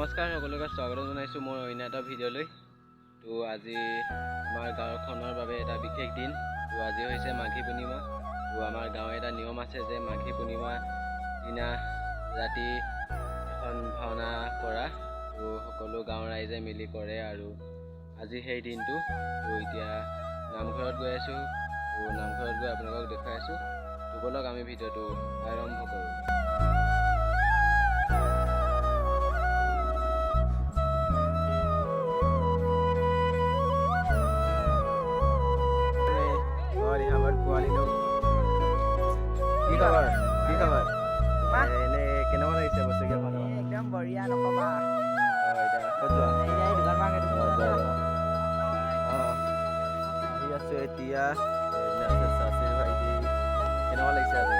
নমস্কাৰ সকলোকে স্বাগতম জনাইছোঁ মোৰ অন্য এটা ভিডিঅ'লৈ। তো আজি আমাৰ গাঁওখনৰ বাবে এটা বিশেষ দিন। তো আজি হৈছে মাঘী পূৰ্ণিমা। তো আমাৰ গাঁৱৰ এটা নিয়ম আছে যে মাঘী পূৰ্ণিমা দিনা ৰাতি এখন ভাওনা কৰা। তো সকলো গাঁৱৰ ৰাইজে মিলি কৰে আৰু আজি সেই দিনটো। তো এতিয়া নামঘৰত গৈ আছোঁ। তো নামঘৰত গৈ আপোনালোকক দেখুৱাই আছোঁ। তো বলক আমি ভিডিঅ'টো আৰম্ভ কৰোঁ। কি খবৰ? এনে কেনেকুৱা লাগিছে বছৰীয়া ভাওনা? একদম বঢ়িয়া নকবা। এতিয়া ক'ত যোৱা? এই দোকান মাৰ্কেট আহি আছোঁ এতিয়া। চাচিৰ ভাইটি কেনেকুৱা লাগিছে আজি?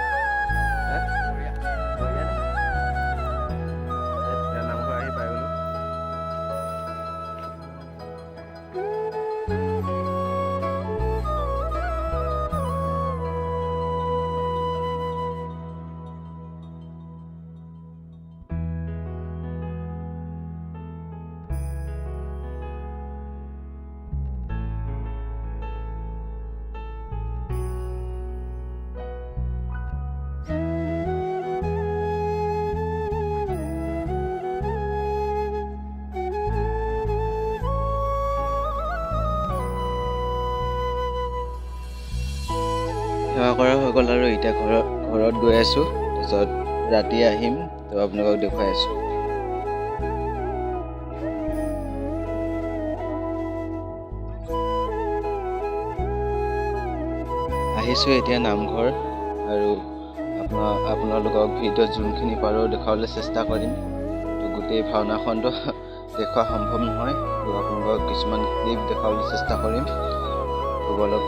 বঢ়িয়া নে? এতিয়া নামঘৰ আহি পাই গ'লোঁ। সেৱা কৰা হৈ গ'ল আৰু এতিয়া ঘৰত গৈ আছোঁ। তাৰপিছত ৰাতি আহিম, তো আপোনালোকক দেখুৱাই আছোঁ। আহিছোঁ এতিয়া নামঘৰ আৰু আপোনালোকক ভিডিঅ'ত যোনখিনি পাৰোঁ দেখুৱাবলৈ চেষ্টা কৰিম। তো গোটেই ভাওনাখনটো দেখুওৱা সম্ভৱ নহয়। তো আপোনালোকক কিছুমান ক্লিপ দেখুৱাবলৈ চেষ্টা কৰিম। তো বলক।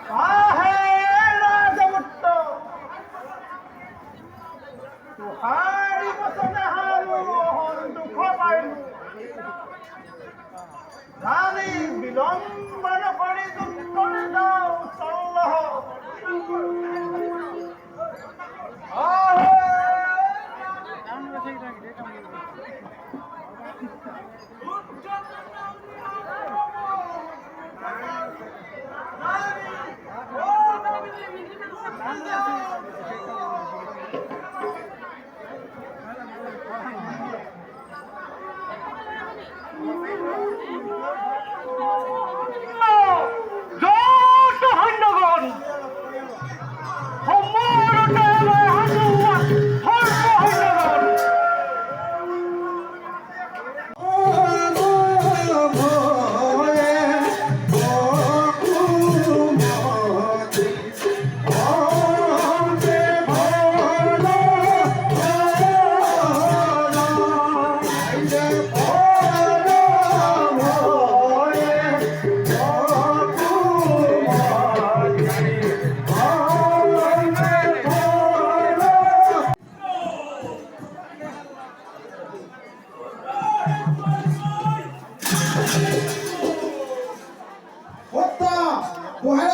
আহে ৰাজপুত্ৰ তোহাৰি বচনে হাৰো অহন দুখ পাইলো জানি বিলম্বন কৰি যুদ্ধৰ যাওঁ চল্লহ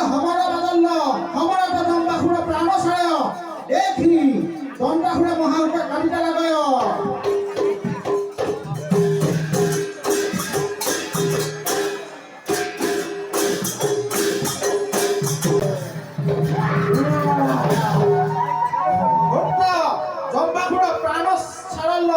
हमारा बदल हमारा प्रथम बाखुड़ा प्राण छाय देखी दंडाखुड़ा महाउपा काटिता लगाय जम्बाखुड़ा प्राण छाड़ल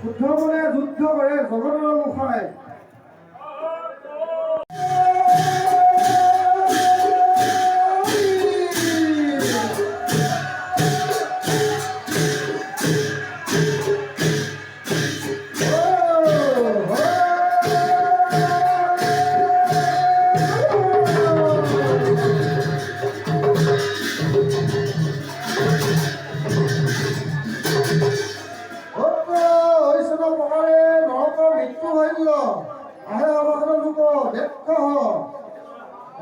শুদ্ধ মনে যুদ্ধ কৰে জগতৰ মুখাই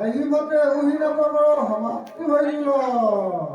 এই মতে উহিনাতৰ সমাপ্তি হৈ গ'ল